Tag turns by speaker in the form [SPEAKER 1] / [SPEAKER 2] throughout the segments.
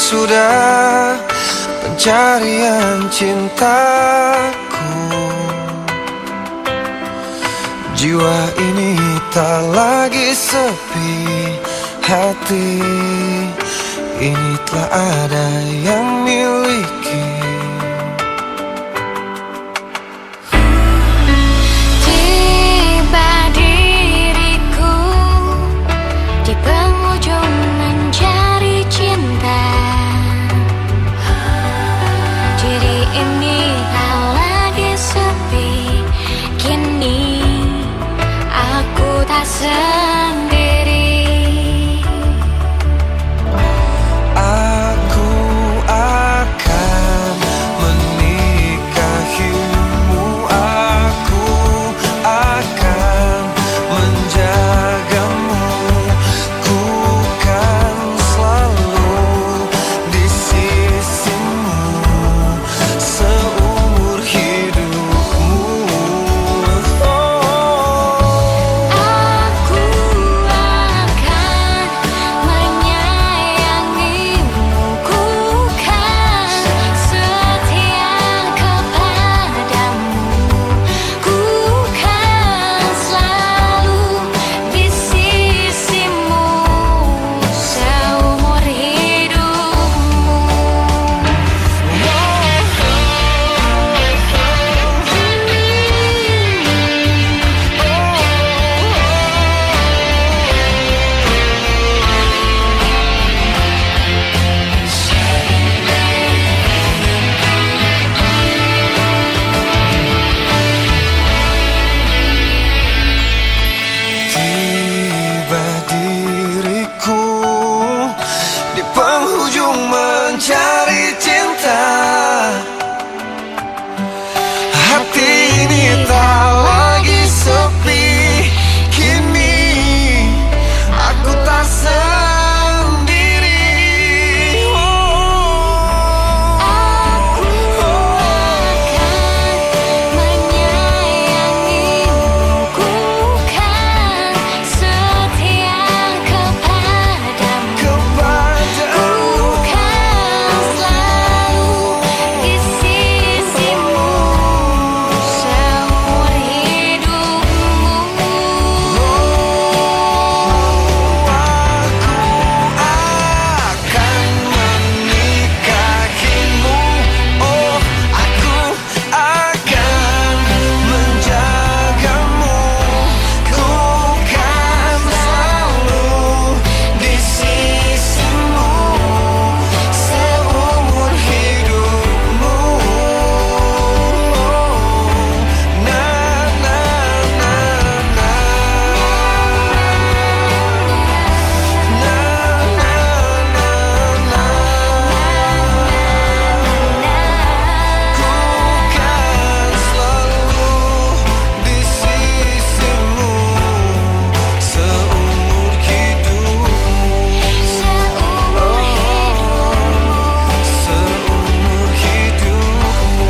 [SPEAKER 1] sudah pencarian cintaku. Jiwa ini tak lagi sepi, hati ini telah ada yang miliki.
[SPEAKER 2] Tiba diriku di penghujung mencari cinta. Jadi ini tak lagi sepi, kini aku tak sendiri.
[SPEAKER 1] Aku akan menikahimu, aku akan menjagamu, ku kan selalu di sisimu seumur hidupmu.
[SPEAKER 2] Aku akan menyayangimu, ku kan setia kepadamu, ku kan selalu di sisimu seumur hidupmu.
[SPEAKER 1] Tiba diriku di penghujung mencari cinta. Hati ini tak lagi sepi, kini aku tak sendiri.
[SPEAKER 2] Aku akan menyayangimu, ku kan setia kepadamu, ku kan selalu di sisimu seumur hidupmu.
[SPEAKER 1] Akan menikahimu, oh aku akan menjagamu, ku kan selalu di sisimu seumur hidupmu. Na na na na kan selalu di sisimu seumur hidupmu. Seumur hidupmu.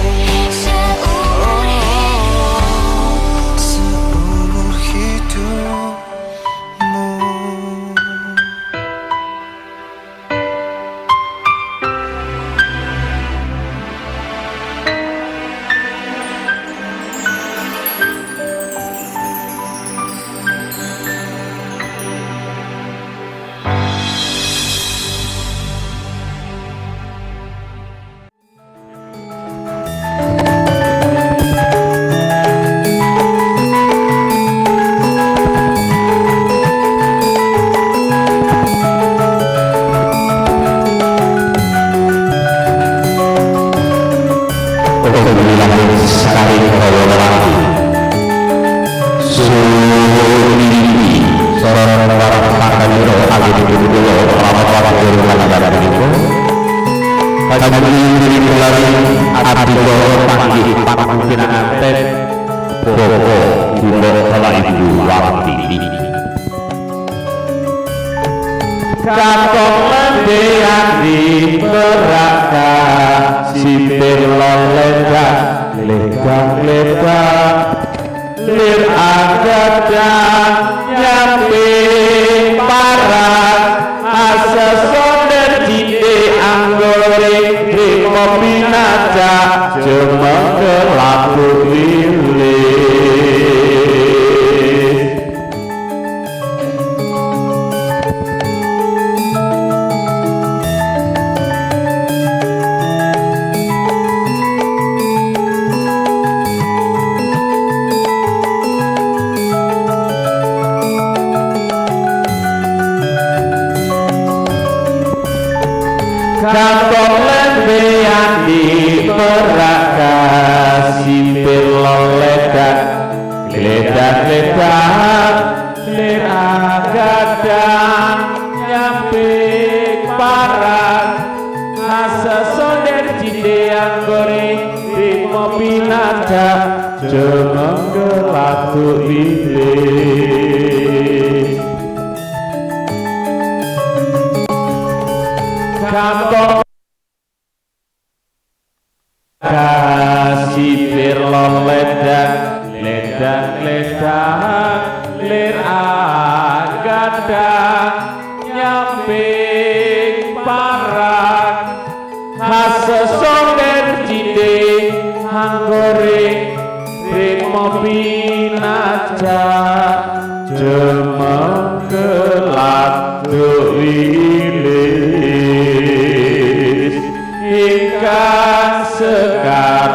[SPEAKER 1] Seumur hidupmu.
[SPEAKER 3] Kakong mendiang di neraka, sipir loledan, legang-legang, lir agadan, nyampe parang, asa sonder jide ang jemeng lagu lilis kantong lembean di perakas sipir loledan ledak-ledak lir agadang nyampik paran asa soder cidean goreng rimo pinada jemeng gelatu lilis kantong kasipir ledak ledak lir agadang nyamping parang hase songer cinde hanggore rimo pinaja jemeng gelatu lilis ingkang sekar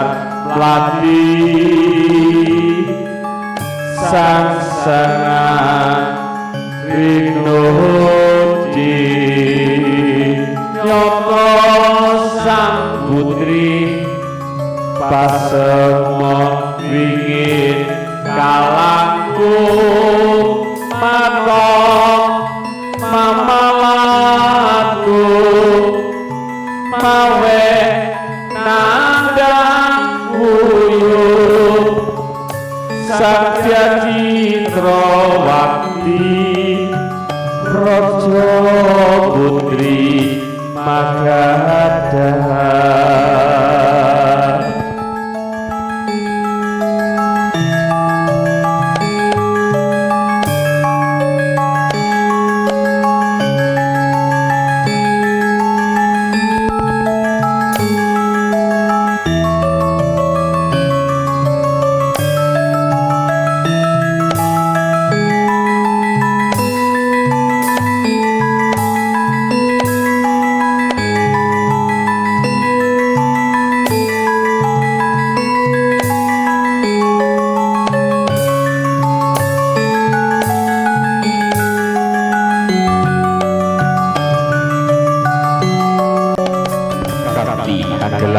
[SPEAKER 3] melati sang-sangan rinuji nyoko sang putri pasemon wingin kalangku matong mamalatku mawe nandang uyuh Satya Citra Wakti Raja Putri Magadha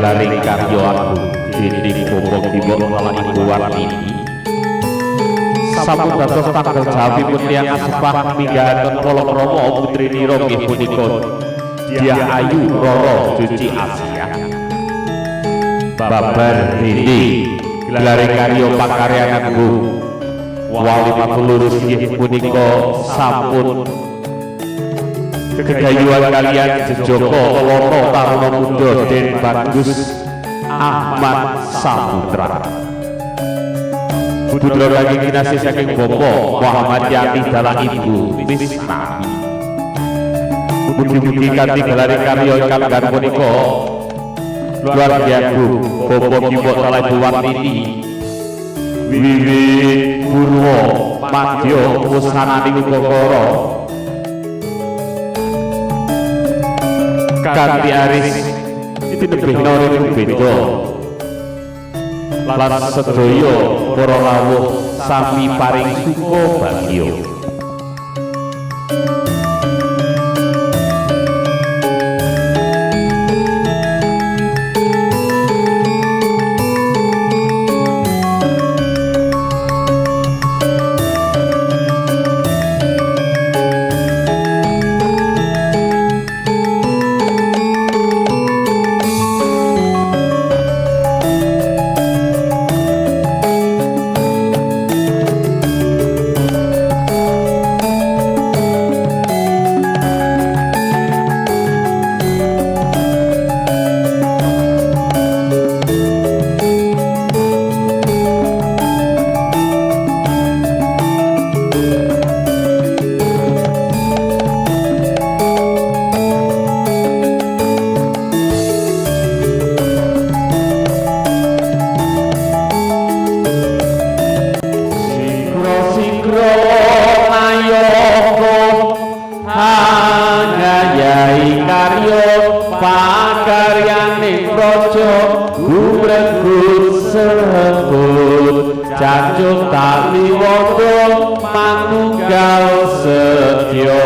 [SPEAKER 3] Lari karyo aku dinding bobok diwok malah ibu wartini sampun dados tanggal jawi putian asepah minggahaken kala Rama putri nira nggih punika Dyah Ayu Rara Juci Asia babar dinding gelare karyo pakaryan agung wali matulurus nggih punika sampun kegayuhan kalian Jejoko Lono Taruna Muda Den Bagus Ahmad Saputra putra lagi kinasih saking Bopo Muhammad Yati dalah ibu Bisnami mugi-mugi kanthi gelare karya ingkang gan punika luar biasa Bopo Kibo Saleh Buwartini wiwit Purwa Madya wusananing Ukara kanthi aris tinebihna urip beda lan sedaya para rawuh sami paring suka bagya Taliwondo manunggal setya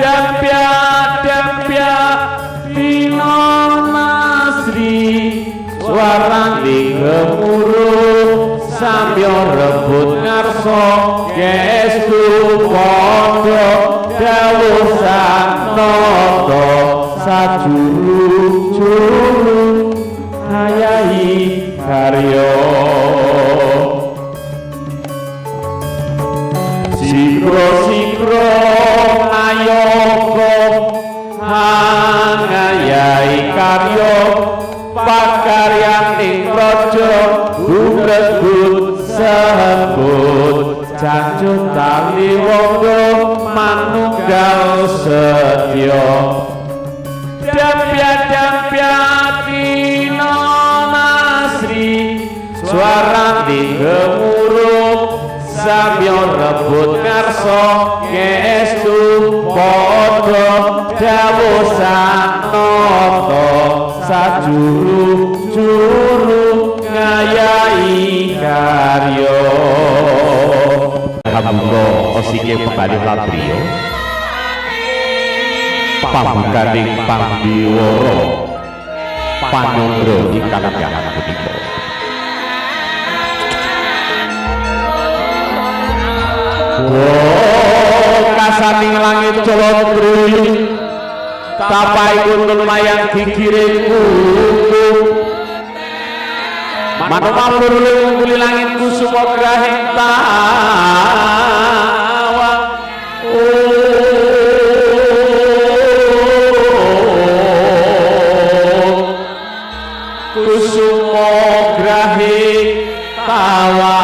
[SPEAKER 3] Dempya dina masri Suarane gemuruh samya rebut ngarsa gestu padha dawuh sanata sajuru-juru ayahi karya sikro ayoga ngayahi karya pakaryaning praja gundhut sebut janjut taliwondo manunggal setya Dempya dina masri suarane gemuruh samya rebut ngarsa gestu padha dawuh sanata sajuru-juru ngayahi karya Hambuka osike pembalih labriya pambukaning pambiwara panandra ingkang jangan punika kasaning langit Jaladri tapaipun mayang gigiring kuku manungsa murli langit kusuma grahing tawa kusuma grahing tawa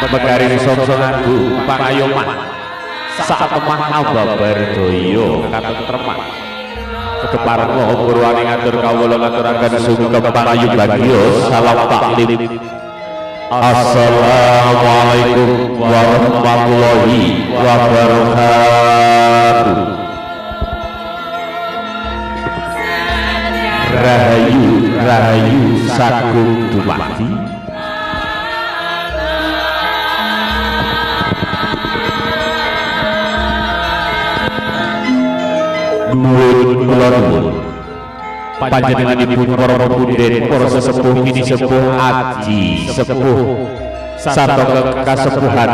[SPEAKER 3] Megari songso nganggo pangayoman sak temah ababar daya katentreman keparengga purwane ngatur kawula ngaturaken sugeng pangayu bagya salam taklim Assalamualaikum warahmatullahi wabarakatuh Rahayu sagung dumadi nuwun kula nuwun panjenenganipun para pundhen para sesepuh kini sepuh aji sepuh sarta kasepuhan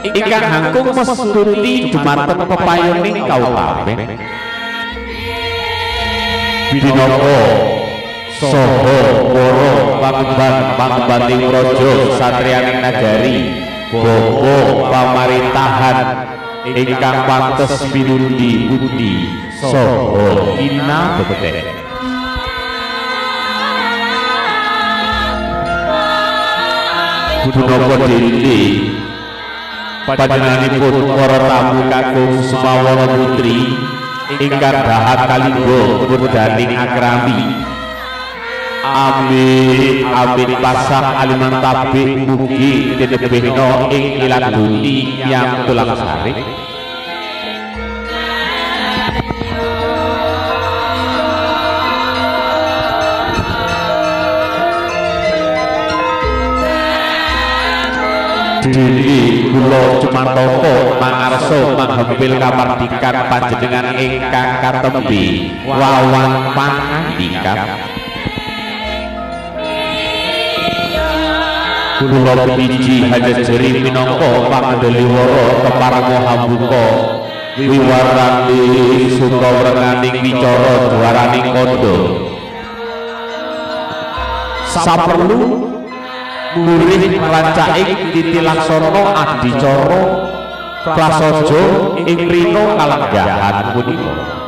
[SPEAKER 3] ingkang langkung mestuti dumateng pepayoning kawulaken binaka saha para pangembaning raja satriyaning nagari bapa pamarintahan ingkang pantes pinundi-pundi saha ina bekten punapa dene panjenenganipun para tamu kakung Sumawala Putri ingkang dahat kalingga murdaning akrami amin pasang aliman tabik mugi tinebehna ing ilang bumi yang tulang sari diri kula Cumantaka mangarsa manghempil kamardikan panjenengan ingkang katembe wawan pangandikan kula biji hajajeri minangka pangandeliwara keparengga hambuka wiwarani sukawrenaning wicara dwaraning kandha saperlu murih rancaking titilaksana adicara prasaja ing rina kalenggahan punika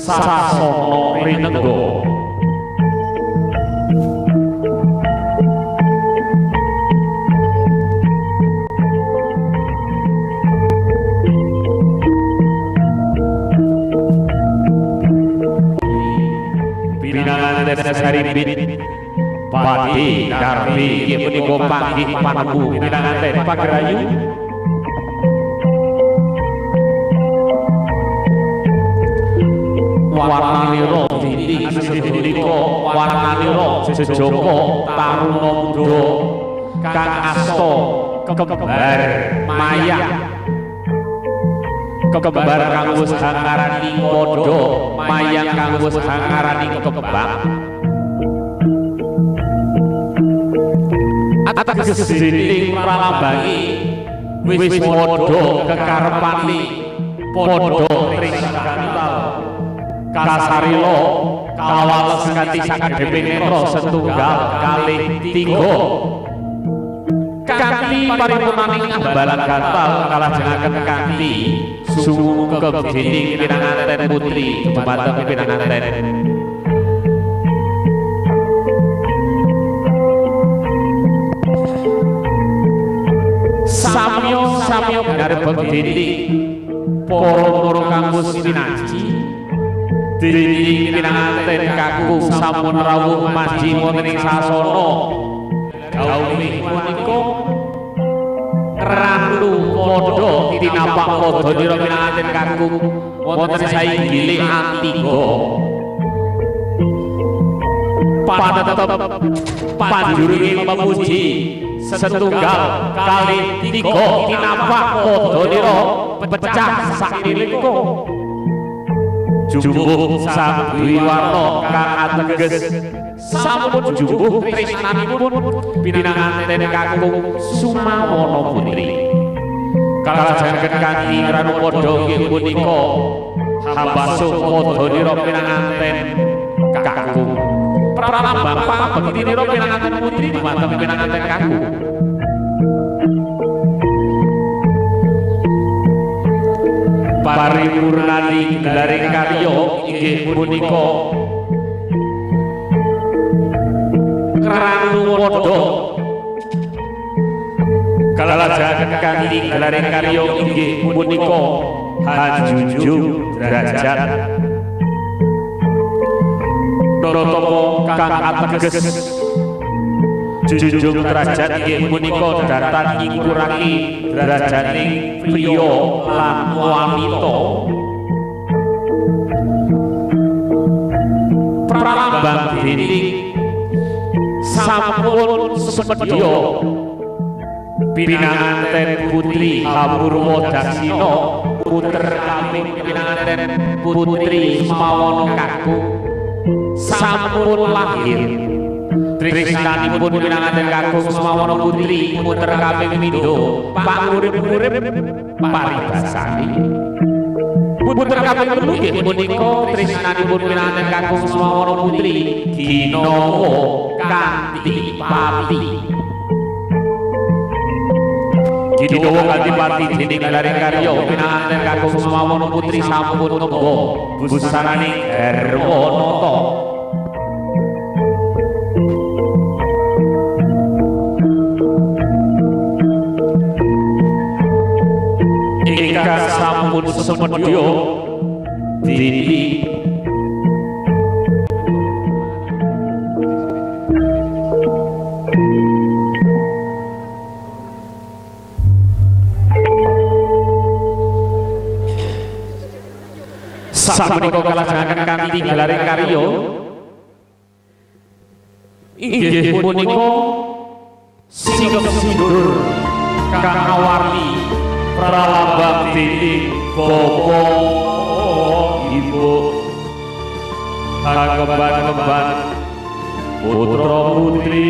[SPEAKER 3] Sasono Rinenggo. Pinanganten Saribit Pati Darwi inggih punika panggih panembu pinanganten Pagerayu. Warnanira dinding punika warnanira Jejaka Taruna Muda kang asta kembar mayang kembar kang wis hangarani padha mayang kang wis hangarani kembang ateges dinding pralambangi wis padha kekarepane padha trisakal kasarila kawales kanthi sakadheping netra setunggal kalih tiga kanthi paripurnaning ambalan gatal kalajengaken kanthi sumungkep dening pinanganten putri dumateng pinanganten samya garbeng dening para kang wis pinaji dening pinanganten kakung sampun rawuh maji wonten ing sasana gawuhe punika randu padha tinapak padhanira pinanganten kakung wonten sainggile antiga panetep panjuring memuji setunggal kalih tiga tinapak padhanira pecah sakilika jumbuh sang Dwiwarna kang ateges sampun jumbuh tresnanipun pinanganten kakung Sumawana Putri kalajengaken kanthi ranu padha inggih punika hambasuh padhanira pinanganten kakung pralambang pangabektinira pinanganten putri dumateng pinanganten kakung paripurnani gelaring karya inggih punika kranu padha kalajengaken kanthi gelaring karya inggih punika hanjunjung derajat notapa kang ateges junjung derajat inggih punika datan ngingkurake derajating priya lan wanita pralambang dening sampun sumedya pinanganten putri Hapurwa Daksina puter kaping pinanganten putri Sumawana kakung sampun lahir tresnanipun pinanganten kakung Sumawana putri puter kaping pindho pangurip-urip paribasani puter kaping telu nggih punika tresnanipun pinanganten kakung Sumawana putri ginawa kanthi pati ginawa kanthi pati dening gelaring karya pinanganten kakung Sumawana putri sampun nemba busananing garwa nata ingkang sampun sumedya dini sapunika kalajengaken kanthi gelaring karya inggih punika singep sindur kang awarni pralambang dening bapa ibu kemban-kemban putra putri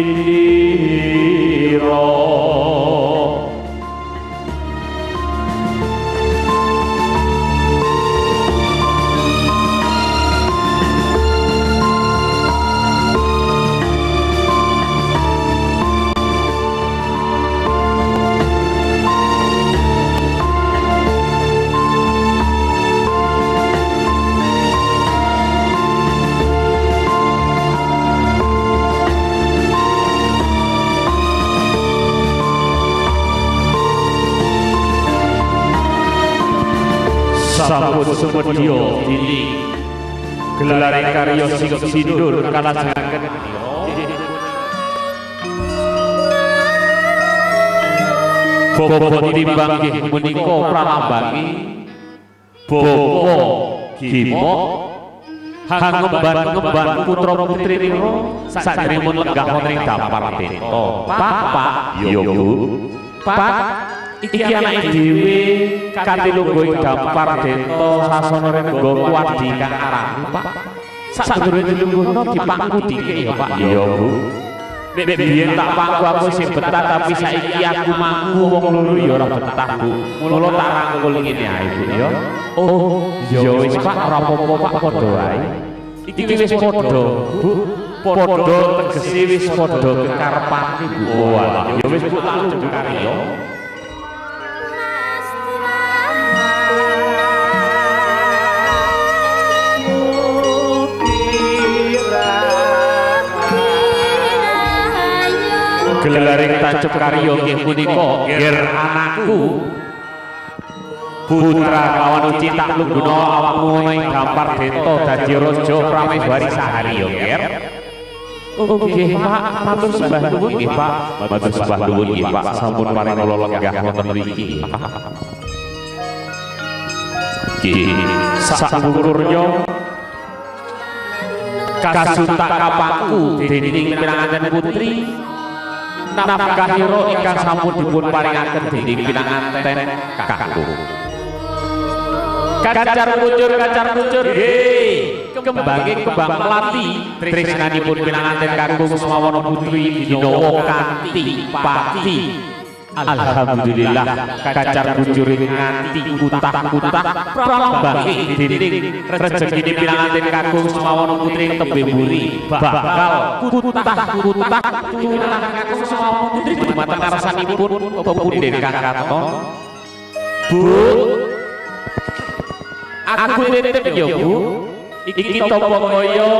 [SPEAKER 3] sampun sumedya dini gelare karya sing sindur kalajengaken bobot timbang nggih menika pralambangi bapa Gima ngemban putra putri nira sakderengipun lenggah wonten ing dampar Benta. Pak, ya Bu. Pak, iki anake dhewe kanthi lungguh ing dampar Benta sasana rengga kuwadi kang aran Pak. Sadurunge dilungguhno dipangku dike ya Pak. Ya Bu. Nek biyen tak pangku aku sing betah tapi saiki aku mangku wong loro ya ora betah Bu. Mula tak rangkul ngene ae Bu ya. Oh, ya wis Pak ora apa-apa Pak padha wae. Iki wis padha Bu. Padha tegese wis padha kekarepane Bu. Oh alah, ya wis Bu tak lanjut karya. Gelararing tancep karya nggih punika ger anakku putra lawan uci tak lungguna awakmu ing dampar Benta dadi raja prameswari sahari ya ger. Nggih Pak, matur sembah nuwun nggih Pak. Matur sembah nuwun nggih Pak, sampun paring kula lenggah wonten mriki. Nggih, sakurnya kasuntak kapangku dening pinanganten putri nafkahira ingkang sampun dipun paringaken dening pinanganten kakangku. Kacar kucur nggih kembange kembang melati tresnanipun pinanganten kakung semawana putri dinawa kanthi pati. Alhamdulillah kacar kucur nganti kutah-kutah pralambange dening rejekine pinanganten kakung semawana putri tembe mburi bakal kutah-kutah pinanganten kakung semawana putri dumateng ngarsanipun pepunden Kang Katon. Bu, aku titip ya Bu, iki topo kaya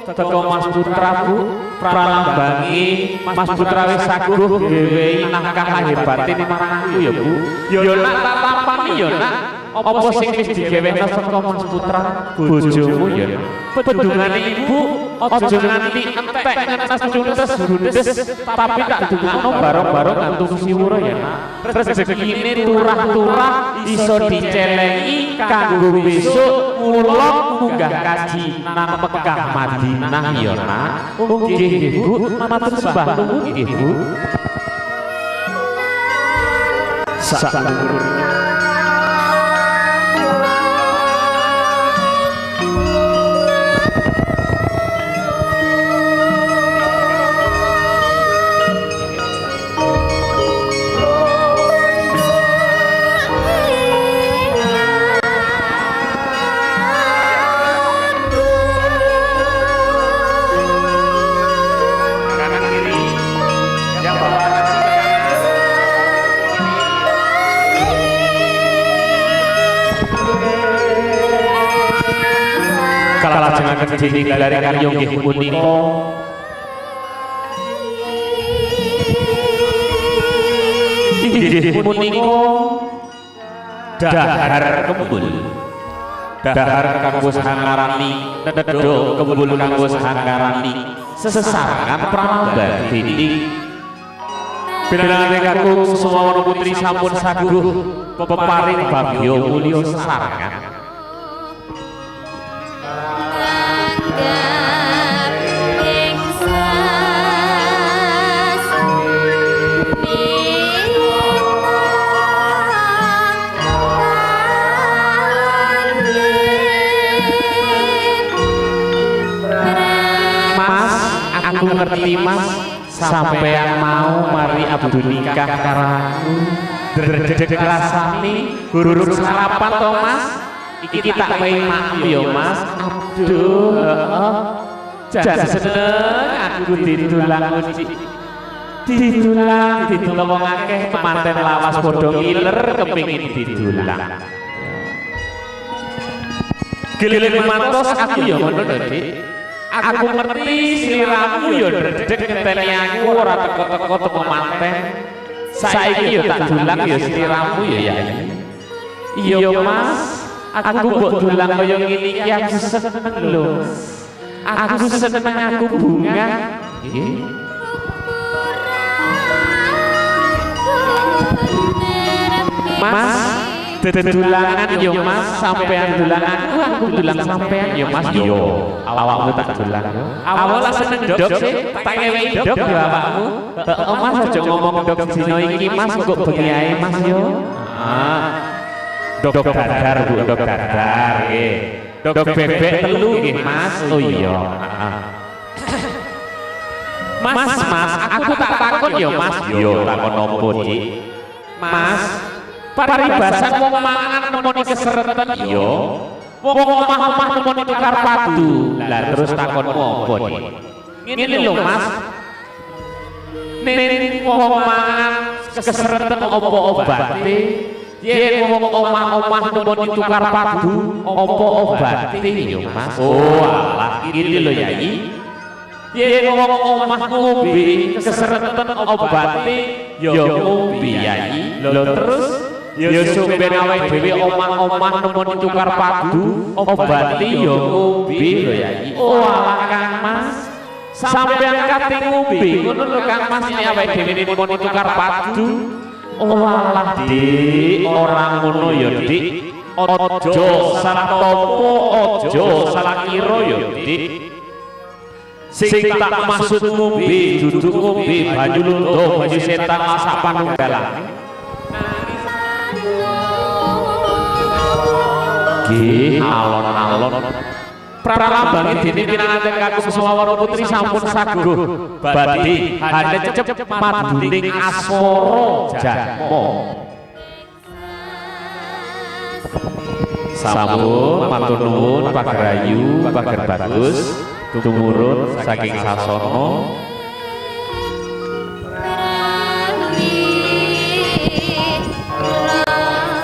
[SPEAKER 3] teko Mas Putra Bu, pralambangi Mas Putra wis saguh ngewehi nafkah lahir batin marang aku ya Bu. Ya nak tak tampani ya nak, apa sing wis digawehna saka Mas Putra bojomu ya. Pedungane Ibu aja nganti entek ngenes jundes tapi tak dungakno bareng-bareng ngantuk siwura ya nak. Rezekine turah-turah iso dicelengi kanggo besok mulon munggah kaji nang Mekah Madinah ya nak. Nggih Bu, matur sembah nuwun nggih Bu. Kalajengaken dening gelare karya nggih punika inggih punika dahar kembul. Dahar kanggo sangarani nedha kembul kanggo sangarani sesarengan pralambangan dening pinanganten kakung semawana putri sampun saguh peparing bagya mulya sesarengan. Aku ngerti Mas, sampeyan mau mari abdu nikah karo aku. Dredeg rasane gurung sarapan to Mas. Iki tak wehi maklum ya Mas. Aduh, heeh. Jan seneng aku ditulang uci. Ditulang wong akeh kemanten lawas padha ngiler kepengin ditulang. Giliran mantos aku ya ngono to, Dik. Aku ngerti sliramu ya dredeg ngenteni aku ora teko-teko teko manten. Saiki ya tak dulang ya sliramu ya Yai. Iya Mas, Aku mbok dolang kaya ngene iki aku seneng lho. Aku seneng aku bunga. Nggih. Mas, dedulangan yo Mas, sampean dulang aku dulang sampean yo Mas yo. Awakmu tak dulang yo. Awak seneng dok sih, tak ngewehi dok yo awakmu. Heeh Mas aja ngomong dok dino iki Mas kok bengi ae Mas yo. Dok dadar Bu, dok dadar nggih. Dok bebek telu nggih Mas. Oh iya. Mas, aku tak takon yo Mas. Yo takon opo, Dik? Mas, paribasan wong mangan nemoni keseretan yo. Wong omah-omah nemoni tukar padu. Lah terus takonmu opo, Dik? Ngene lho Mas. Nek wong mangan keseretan opo obate? Yen wong omah-omah nemoni tukar padu, opo obate yo Mas? Oh, alah, iki lho Yai. Yen wong omah ngombe keseretan obate ya ngombe Yai. Lho terus ya sumben awake dhewe omah-omah nemoni tukar padu obate ya ngombe lho Yai. Oh alah Kang Mas, sampeyan kate ngombe ngono lho Kang Mas, nek awake dhewe nemoni tukar padu. Oh alah Dik, ora ngono ya Dik. Aja salah topo, aja salah kira ya Dik. Sing tak maksud ngombe dudu ngombe banyu londo, banyu setan masak panunggalan. Nggih, alon-alon pralambange dene pinanganten Kakung Sumawara Putri sampun saguh badhe handhecep maduning aswara jatma. Sampun matur nuwun pagrayu, pager bagus tumurun saking sasana.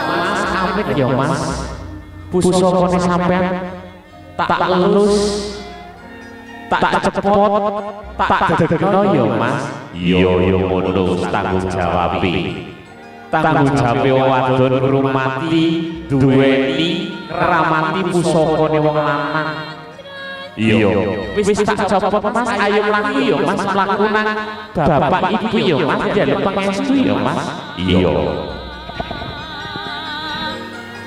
[SPEAKER 3] Mas amit ya Mas, pusakane sampean tak lelus, tak cepot, tak dedekno ya Mas. Iya ya ngono tanggung jawabe. Tanggung jawabe wadon ngrumati duweni ramati pusakane wong lanang. Iya, wis tak copot Mas, ayo mlaku ya Mas, mlaku nang bapak ibu ya Mas, njaluk pangestu ya Mas. Iya.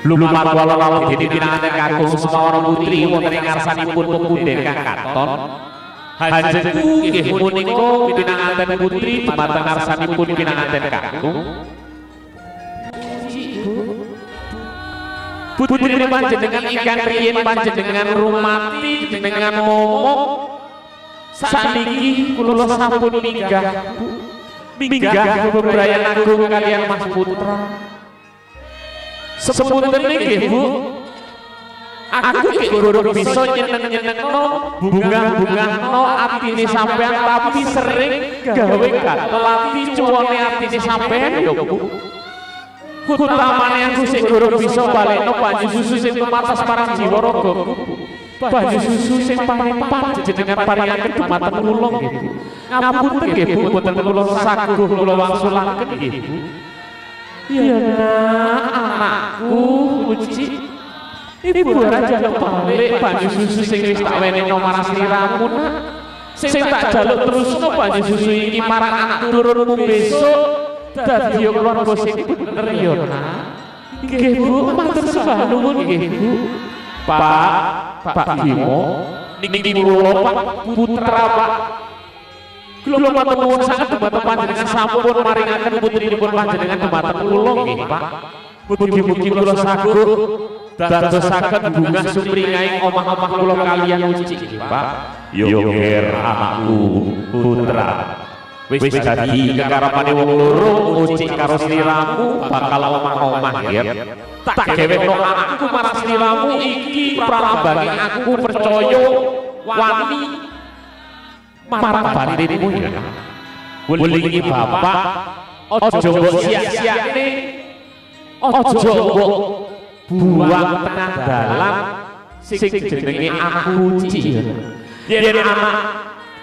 [SPEAKER 3] Lumat walawala dene pinanganten Kakung Sumawara Putri wonten ing ngarsanipun pepunden kang katon. Hanjenengan nggih punika pinanganten putri dumateng ngarsanipun pinanganten Kakung. Putri panjenengan ingkang riyin panjenengan rumati jenengan momok saniki kula sampun minggah bebrayan agung kalian Mas Putra. Sepunten nggih Bu, aku ki durung bisa nyeneng-nyenengno bunga-bungahno atine sampean tapi sering gawe gatel ati cuwone atine sampean ya Bu. Utamane aku sing durung bisa balekno banyu susu sing tumatas marang jiwa ragaku. Banyu susu sing paling panjenengan paringaken dumateng kula nggih Bu. Ngapunten nggih Bu, boten kula saguh kula wangsulaken nggih Bu. Ya nak, anakku Uci, ibu raja balik banyu susu sing wis tak wenehno marang sliramu nak. Sing tak jaluk terusno banyu susu iki marang anak turunmu besok dadi keluarga sing bener ya nak. Nggih Bu, matur sembah nuwun nggih Bu. Pak Bimo, niki kula Pak Putra Pak. Kula matur nuwun sanget dumateng panjenengan sampun maringaken putrinipun panjenengan dumateng kula nggih Pak. Mugi-mugi kula saguh dadosaken bunga sumringahing omah-omah kula kaliyan Uci nggih Pak. Yo ger anakku Putra. Wis dadi kekarepane wong loro Uci karo sliramu bakal omah-omah nggih. Tak gawekno anakku marang sliramu iki pralambange aku percaya wani marang batinmu ya. Welingi bapak aja mbok sia-siane, aja mbok buang tengah dalan sing jenenge aku Uci ya. Yen anak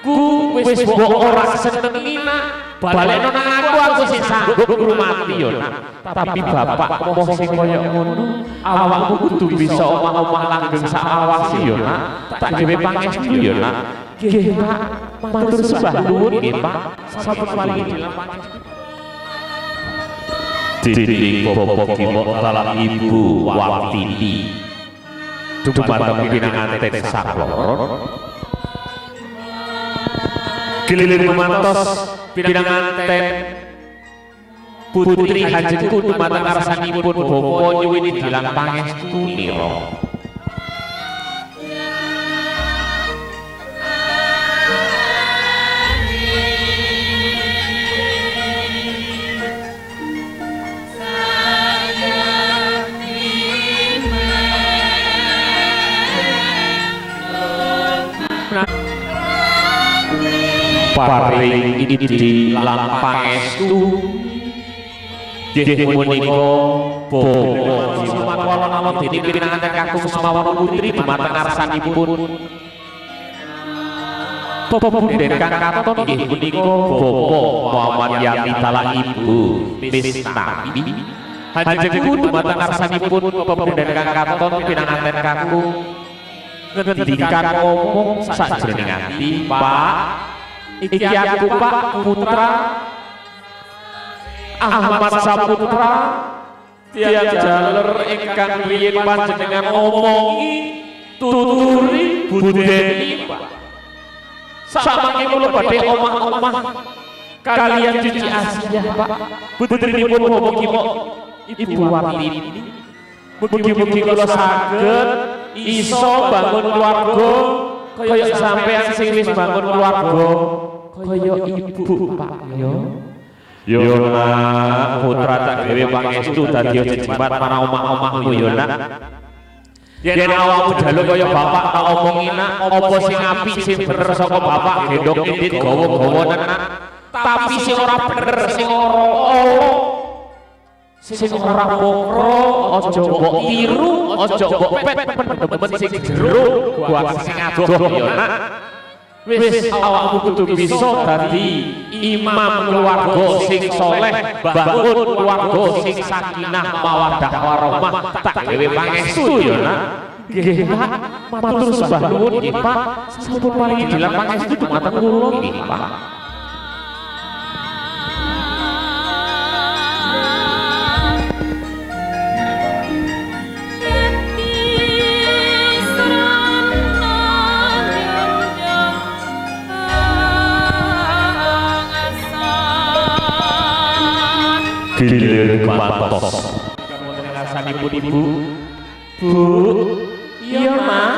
[SPEAKER 3] Ku wis mbok ora senengi nak. Balekno nang aku sing sanggup ngrumati yo nak. Tapi bapak emoh sing kaya ngono, awakmu kudu bisa omah-omah langgeng sak awase yo nak. Tak gawe pangestu yo nak. Nggih Pak, matur sembah nuwun nggih Pak. Sampun paringi dalam pangestu. Dinding Bobo Kimo dalam Ibu Wartini dumateng pinanganten sakloron gililir gumantos pinanganten putri hajengku dumateng arsanipun Bobo nyuwini dalam pangestu nira. Paring idi lan pangestu nggih punika Bobo Simakala nawon dening pinanganten kakung Semawan putri dumateng arsanipun Bobo Bunden kang katon nggih punika Bobo Muhammad Yati dalah Ibu Pisnami hajengku dumateng arsanipun Bobo Bunden kang katon pinanganten kakung ngendikan ngomong sakjroning ati Pak. Iki aku Pak putra Ahmad Saputra tiang jaler ingkang riyin panjenengan omongi tuturi budeni Pak. Samangke kula badhe omah-omah kaliyan Cici Asia Pak. Putrinipun Bobo Kimo Ibu Wartini. Mugi-mugi kula saged iso bangun keluarga kaya sampeyan sing wis bangun keluarga kaya ibu Pak yo. Yo nak putra tak gawe pangestu dadi jejimat para omah-omah yo nak. Yen awakmu jaluk kaya bapak tak omongi nak apa sing apik sing bener saka bapak gendong titit gawa-gawa nak. Tapi sing ora bener sing ora sing ora mokro aja mbok tiru aja mbok pet temen sing jero gua sing adoh yo nak. Wis awakmu kudu bisa dadi imam keluarga sing soleh, bangun keluarga sing sakinah mawaddah warahmah, tak gawe pangestu ya nak. Nggih Pak, matur sembah nuwun nggih Pak. Sampun paringi dalam pangestu dumateng kula nggih Pak. Gililir kumantos ngarsanipun Ibu. Bu, iya Mak.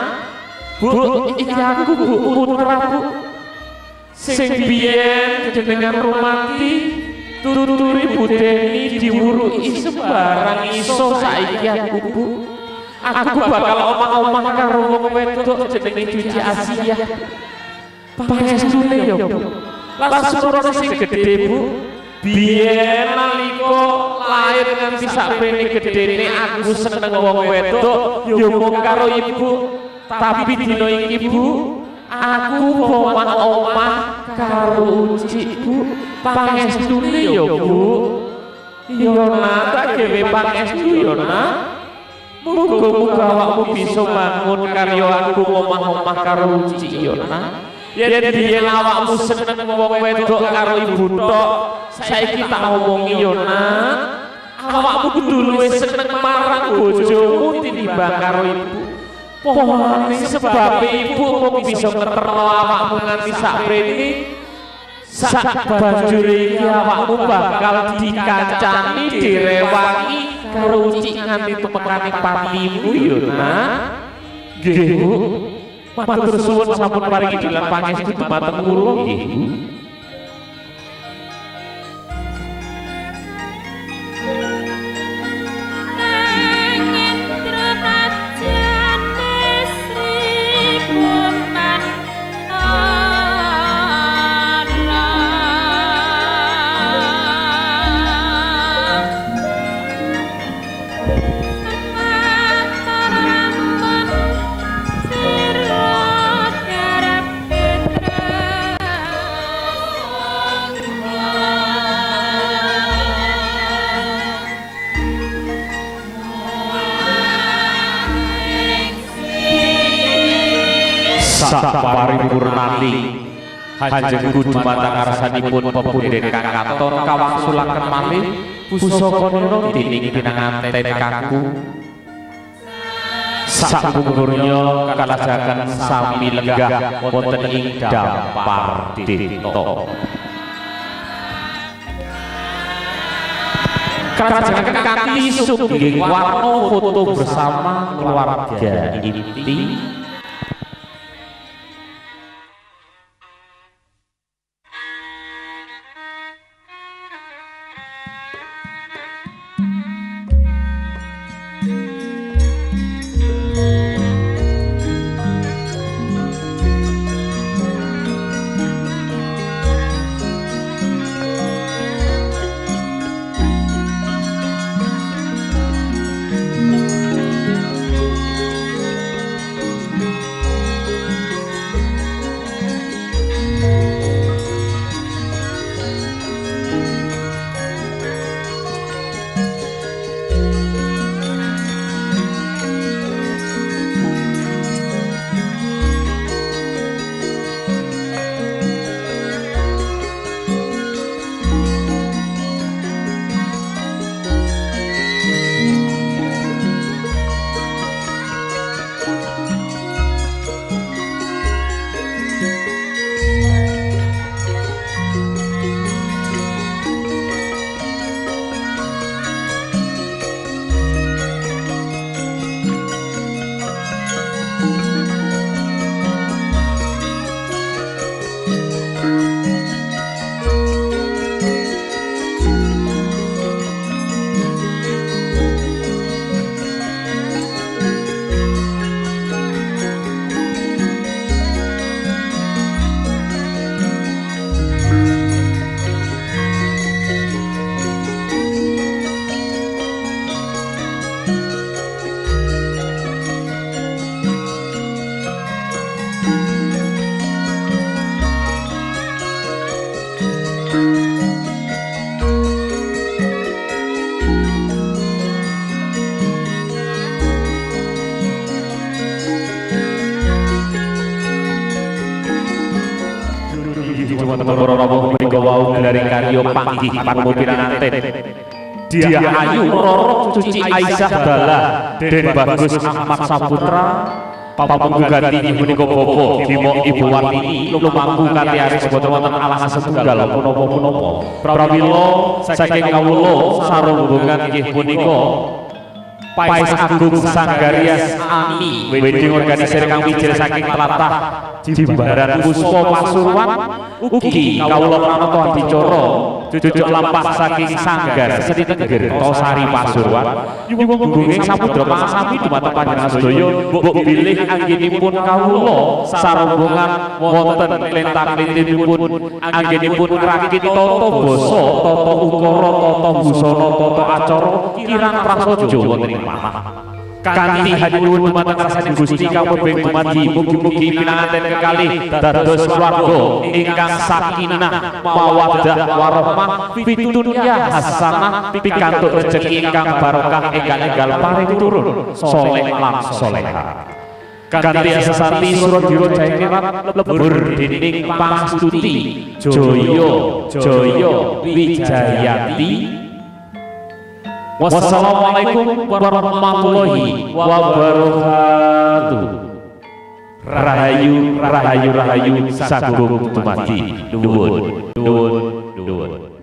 [SPEAKER 3] Bu, iki aku Bu putra Bu. Sing biyen jenengan rumati tuturi budeni diwuruki sembarang iso saiki aku Bu. Aku bakal omah-omah karo wong wedok jenenge Cici Asia. Pangestune yo Bu. Langsung ora sing gedhe Bu. Biyen nalika lair nganti sakmene gedene aku seneng wong wedok yo mung karo ibu. Tapi dina iki Bu, aku omah karo Uci Bu. Pangestune yo Bu. Yo nak tak gawe pangestu yo nak. Muga-muga awakmu bisa bangun karya aku omah-omah karo Uci yo nak. Yen biyen awakmu seneng wong wedok karo ibu tok, saiki tak omongi yo nak. Awakmu kudu luwih seneng marang bojomu tinimbang karo ibu. Pohon sebab ibu mung bisa ngeterno awakmu nganti sakmene. Sak banjure iki awakmu bakal dikancani direwangi karo Uci nganti tumekane patimu yo nak. Nggih Bu. Matur suwun sampun paringi dalam pangestu dumateng kula nggih Bu. sak paripurnani Kanjeng dumateng ngarsanipun pepundhen kang katon kawangsulaken malih pusaka nira dening pinanganten kakku sakpungkurnya kalajaken sami lenggah wonten ing Dampar Dito. Kalajaken kanthi sugeng warna foto bersama keluarga inti. Para rawuh menika wau gelaring karya panggih panuwun pinanganten. Dia Ayu Roro Cuci Aisyah Bala Den Bagus Ahmad Saputra pamunggugan inggih menika Bapak Bimo Ibu Wartini lumaku kanthi aris boten wonten alangan setunggal punapa-punapa. Pramila saking kawula sarunggungan inggih punika Pais Agung Sanggarias Ami wedding organisasi kang wijil saking tlatah Jimbaran Puspa Pasuruan ugi kawula pranata adicara jujuk lampah saking Sanggar Seni Teger Tosari Pasuruan nyuwun samudra pangasami dumateng panjenengan sedaya mbok bilih anggenipun kawula sarunggungan wonten lentang-lentinipun anggenipun rakit tata basa tata ukara tata busana tata acara kirang prasaja wonten ing manah kanthi hadyuwun dumateng rasaning Gusti kamurbeng dumadi mugi-mugi pinanganten kekalih dados keluarga ingkang sakinah mawaddah warahmah fitunya hasanah pikantuk rejeki ingkang barokah enggal-enggal paring turun saleh lan salehah kanthi sesati Suradira Jaikirat lebur dening Pangastuti Jaya Wijayati. Wassalamualaikum warahmatullahi wabarakatuh. Rahayu rahayu rahayu sagung dumadi. Nuwun nuwun nuwun.